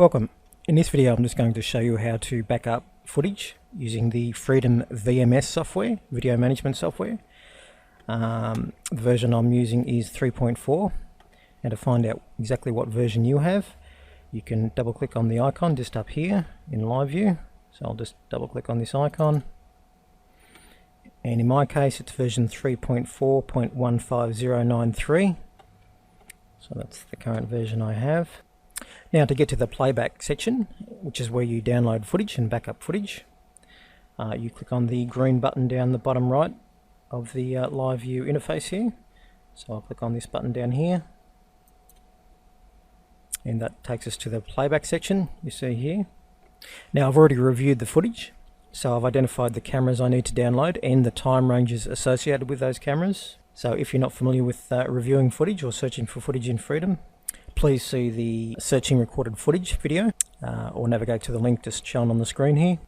Welcome. In this video I'm just going to show you how to back up footage using the Freedom VMS software, video management software. The version I'm using is 3.4, and to find out exactly what version you have, you can double click on the icon just up here in live view. So I'll just double click on this icon, and in my case it's version 3.4.15093, so that's the current version I have. Now to get to the playback section, which is where you download footage and back up footage, you click on the green button down the bottom right of the live view interface here. So I'll click on this button down here, and that takes us to the playback section you see here. Now I've already reviewed the footage, so I've identified the cameras I need to download and the time ranges associated with those cameras. So if you're not familiar with reviewing footage or searching for footage in Freedom, please see the searching recorded footage video or navigate to the link just shown on the screen here.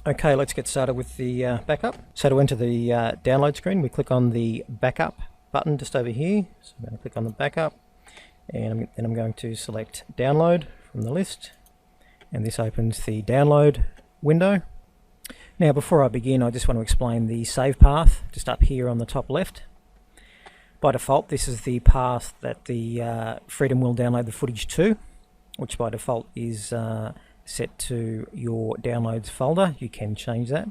Okay, let's get started with the backup. So to enter the download screen, we click on the backup button just over here. So I'm going to click on the backup, and then I'm going to select download from the list, and this opens the download window. Now before I begin, I just want to explain the save path just up here on the top left. By default, this is the path that the Freedom will download the footage to, which by default is set to your downloads folder. You can change that.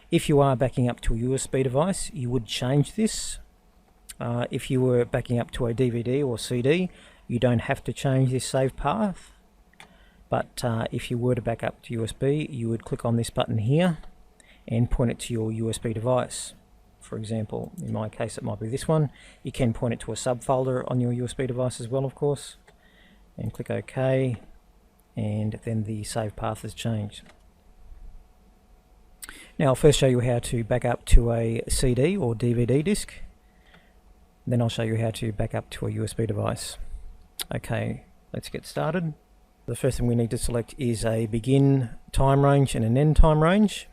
If you are backing up to a USB device, you would change this. If you were backing up to a DVD or CD, you don't have to change this save path. But if you were to back up to USB, you would click on this button here and point it to your USB device. For example, in my case it might be this one. You can point it to a subfolder on your USB device as well, of course, and click OK, and then the save path has changed. Now I'll first show you how to back up to a CD or DVD disc, then I'll show you how to back up to a USB device. Okay, let's get started. The first thing we need to select is a begin time range and an end time range.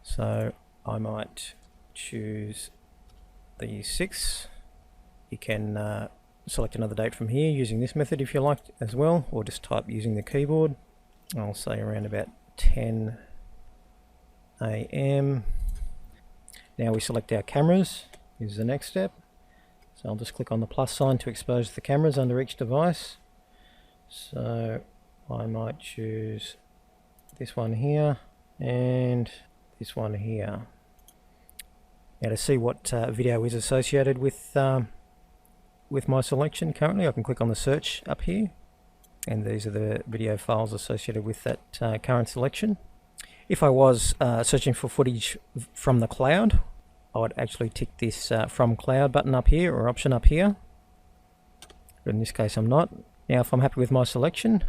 So I might choose the 6th. You can select another date from here using this method if you like as well, or just type using the keyboard. I'll say around about 10 AM. Now we select our cameras. Here's the next step. So I'll just click on the plus sign to expose the cameras under each device. So I might choose this one here and this one here. Now to see what video is associated with my selection currently, I can click on the search up here, and these are the video files associated with that current selection. If I was searching for footage from the cloud, I would actually tick this from cloud button up here, or option up here, but in this case I'm not. Now if I'm happy with my selection,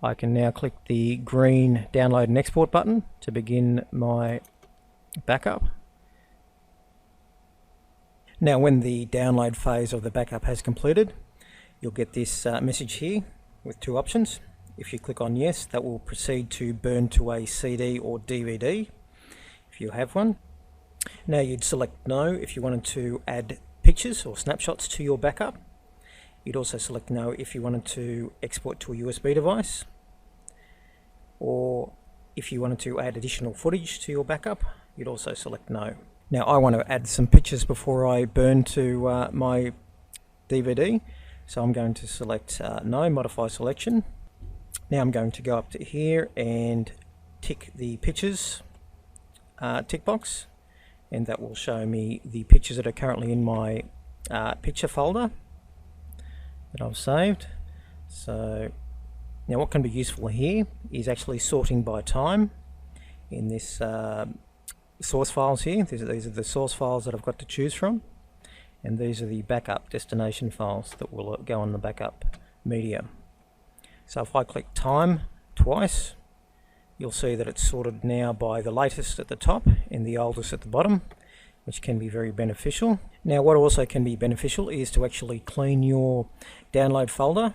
I can now click the green download and export button to begin my backup. Now when the download phase of the backup has completed, you'll get this message here with two options. If you click on yes, that will proceed to burn to a CD or DVD if you have one. Now you'd select no if you wanted to add pictures or snapshots to your backup. You'd also select no if you wanted to export to a USB device, or if you wanted to add additional footage to your backup, you'd also select no. Now I want to add some pictures before I burn to my DVD, so I'm going to select no, modify selection. Now I'm going to go up to here and tick the pictures tick box, and that will show me the pictures that are currently in my picture folder that I've saved. So now what can be useful here is actually sorting by time in this source files here. These are the source files that I've got to choose from, and these are the backup destination files that will go on the backup media. So if I click time twice, you'll see that it's sorted now by the latest at the top and the oldest at the bottom, which can be very beneficial. Now what also can be beneficial is to actually clean your download folder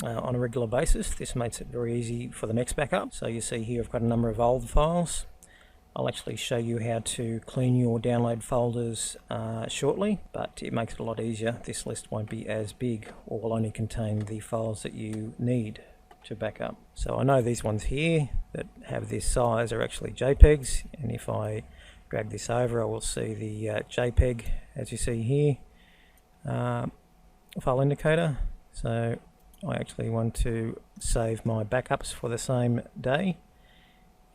on a regular basis. This makes it very easy for the next backup. So you see here I've got a number of old files. I'll actually show you how to clean your download folders shortly, but it makes it a lot easier. This list won't be as big, or will only contain the files that you need to back up. So I know these ones here that have this size are actually JPEGs, and if I drag this over I will see the JPEG, as you see here, file indicator. So I actually want to save my backups for the same day,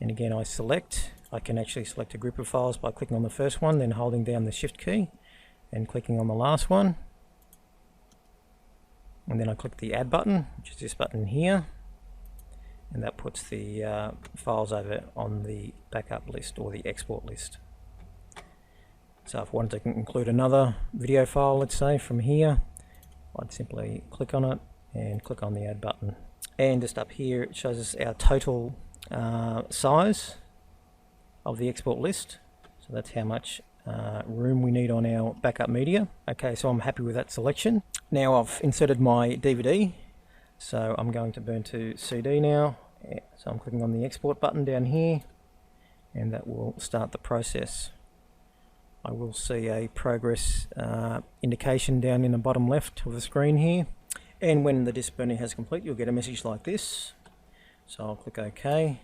and again I can actually select a group of files by clicking on the first one, then holding down the shift key and clicking on the last one, and then I click the add button, which is this button here, and that puts the files over on the backup list or the export list. So if I wanted to include another video file, let's say from here, I'd simply click on it and click on the add button, and just up here it shows us our total size of the export list. So that's how much room we need on our backup media. Okay, so I'm happy with that selection. Now I've inserted my DVD, so I'm going to burn to CD now. So I'm clicking on the export button down here, and that will start the process. I will see a progress indication down in the bottom left of the screen here, and when the disk burning has complete, you'll get a message like this. So I'll click OK.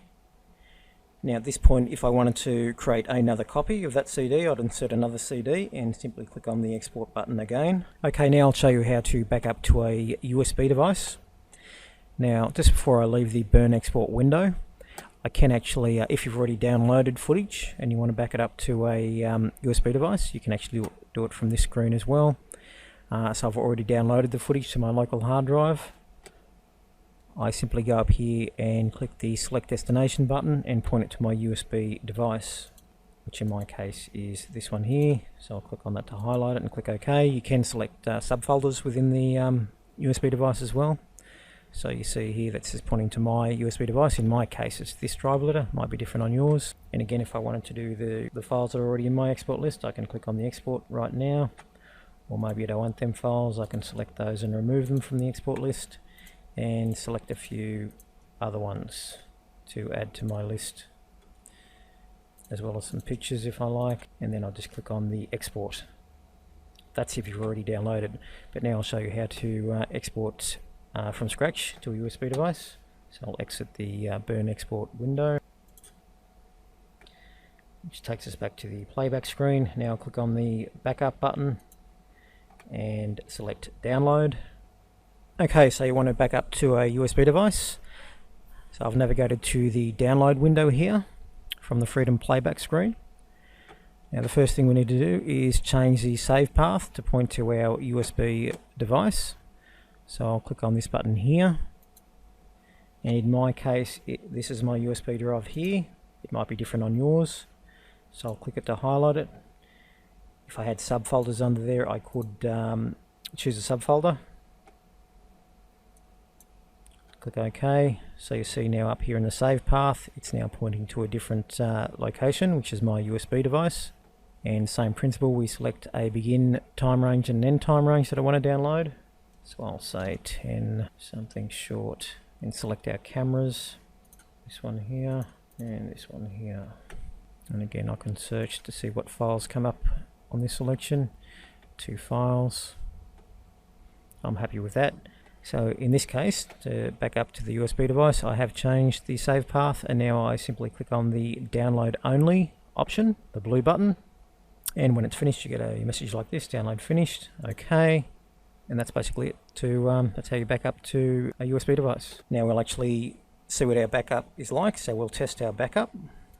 Now at this point, if I wanted to create another copy of that CD, I'd insert another CD and simply click on the export button again. Okay, now I'll show you how to back up to a USB device. Now, just before I leave the burn export window, I can actually, if you've already downloaded footage and you want to back it up to a USB device, you can actually do it from this screen as well. So I've already downloaded the footage to my local hard drive. I simply go up here and click the select destination button and point it to my USB device, which in my case is this one here. So I'll click on that to highlight it and click OK. You can select subfolders within the USB device as well. So you see here that says pointing to my USB device. In my case it's this drive letter, might be different on yours. And again, if I wanted to do the files that are already in my export list, I can click on the export right now. Or maybe I don't want them files, I can select those and remove them from the export list, and select a few other ones to add to my list, as well as some pictures if I like, and then I'll just click on the export. That's if you've already downloaded, but now I'll show you how to export from scratch to a USB device. So I'll exit the burn export window, which takes us back to the playback screen. Now I'll click on the backup button and select download. Okay, so you want to back up to a USB device. So I've navigated to the download window here from the Freedom playback screen. Now the first thing we need to do is change the save path to point to our USB device. So I'll click on this button here, and in my case this is my USB drive here. It might be different on yours, so I'll click it to highlight it. If I had subfolders under there, I could choose a subfolder. Click OK. So you see now up here in the save path, it's now pointing to a different location, which is my USB device. And same principle, we select a begin time range and end time range that I want to download. So I'll say 10 something short, and select our cameras. This one here and this one here. And again, I can search to see what files come up on this selection. 2 files. I'm happy with that. So in this case, to back up to the USB device, I have changed the save path, and now I simply click on the download only option, the blue button, and when it's finished you get a message like this, download finished. Okay, and that's basically it. That's how you back up to a USB device. Now we'll actually see what our backup is like, so we'll test our backup.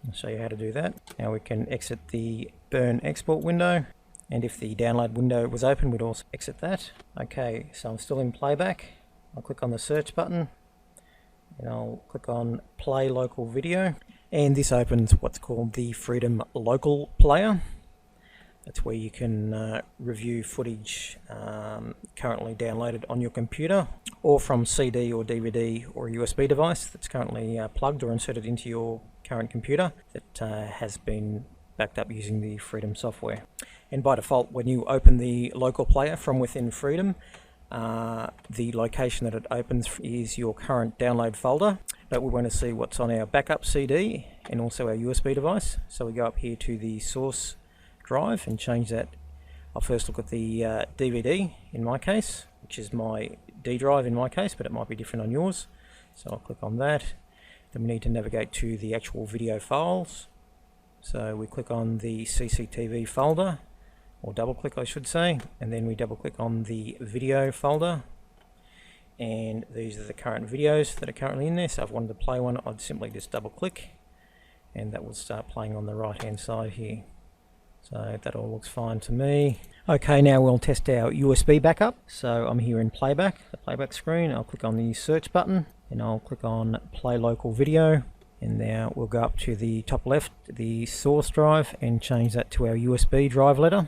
I'll show you how to do that. Now we can exit the burn export window, and if the download window was open, we'd also exit that. Okay, so I'm still in playback. I'll click on the search button, and I'll click on play local video, and this opens what's called the Freedom Local Player. That's where you can review footage currently downloaded on your computer, or from CD or DVD or a USB device that's currently plugged or inserted into your current computer that has been backed up using the Freedom software. And by default, when you open the local player from within Freedom, the location that it opens is your current download folder, but we want to see what's on our backup CD and also our USB device. So we go up here to the source drive and change that. I'll first look at the DVD in my case, which is my D drive in my case, but it might be different on yours. So I'll click on that. Then we need to navigate to the actual video files. So we click on the CCTV folder, or double click I should say, and then we double click on the video folder. And these are the current videos that are currently in there. So if I wanted to play one, I'd simply just double click and that will start playing on the right hand side here. So that all looks fine to me. Okay, now we'll test our USB backup. So I'm here in playback, the playback screen. I'll click on the search button and I'll click on play local video. And now we'll go up to the top left, the source drive, and change that to our USB drive letter.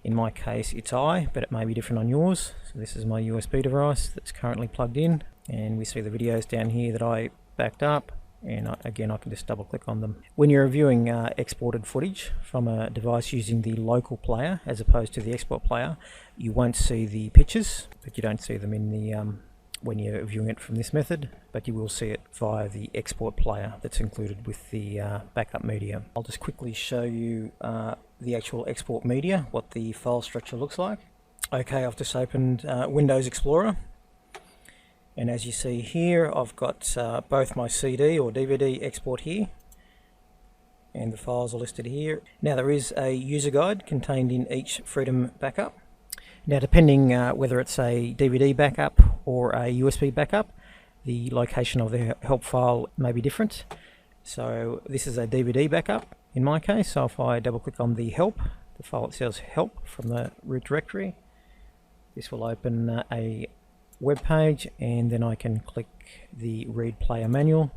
In my case it's I, but it may be different on yours. So this is my USB device that's currently plugged in, and we see the videos down here that I backed up, and again I can just double click on them. When you're viewing exported footage from a device using the local player as opposed to the export player, you won't see the pictures, but you don't see them in the when you're viewing it from this method, but you will see it via the export player that's included with the backup media. I'll just quickly show you the actual export media, what the file structure looks like. Okay, I've just opened Windows Explorer, and as you see here I've got both my CD or DVD export here, and the files are listed here. Now there is a user guide contained in each Freedom backup. Now depending whether it's a DVD backup or a USB backup, the location of the help file may be different. So this is a DVD backup in my case, so if I double click on the help, the file that says help from the root directory, this will open a web page, and then I can click the read player manual.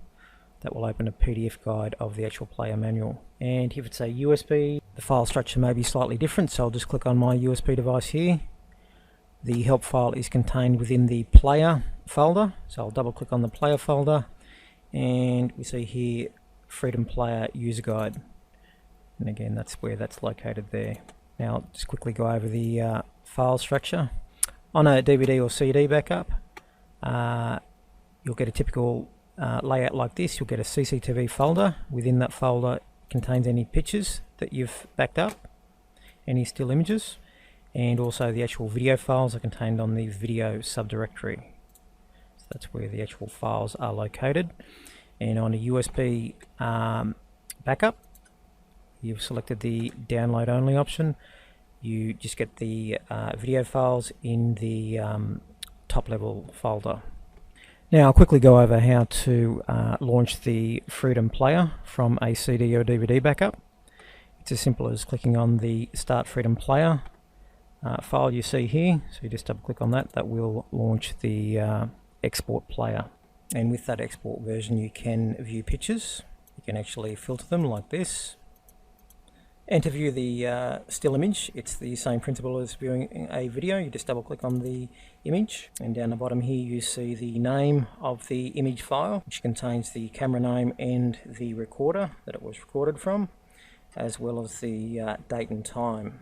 That will open a PDF guide of the actual player manual. And if it's a USB, the file structure may be slightly different, so I'll just click on my USB device here. The help file is contained within the player folder, so I'll double click on the player folder, and we see here Freedom Player User Guide, and again that's where that's located there. Now I'll just quickly go over the file structure. On a DVD or CD backup, you'll get a typical layout like this. You'll get a CCTV folder. Within that folder contains any pictures that you've backed up, any still images, and also the actual video files are contained on the video subdirectory. So that's where the actual files are located. And on a USB backup, you've selected the download only option. You just get the video files in the top level folder. Now I'll quickly go over how to launch the Freedom Player from a CD or DVD backup. It's as simple as clicking on the Start Freedom Player file you see here, so you just double click on that. That will launch the export player, and with that export version you can view pictures. You can actually filter them like this, and to view the still image, it's the same principle as viewing a video. You just double click on the image, and down the bottom here you see the name of the image file, which contains the camera name and the recorder that it was recorded from, as well as the date and time.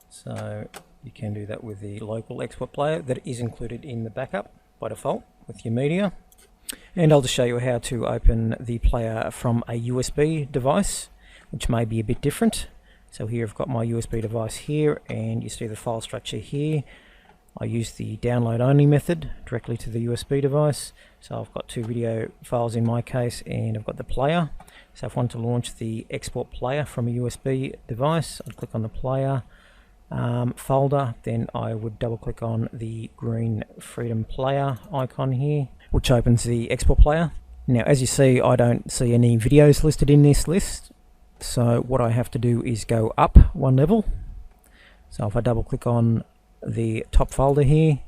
So you can do that with the local export player that is included in the backup by default with your media. And I'll just show you how to open the player from a USB device, which may be a bit different. So here I've got my USB device here, and you see the file structure here. I use the download only method directly to the USB device. So I've got two video files in my case, and I've got the player. So if I want to launch the export player from a USB device, I'd click on the player folder, then I would double click on the green Freedom Player icon here, which opens the export player. Now as you see, I don't see any videos listed in this list, so what I have to do is go up one level. So if I double click on the top folder here,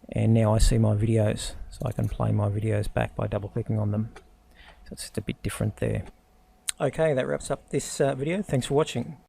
and now I see my videos, so I can play my videos back by double clicking on them. So it's just a bit different there. Okay, that wraps up this video. Thanks for watching.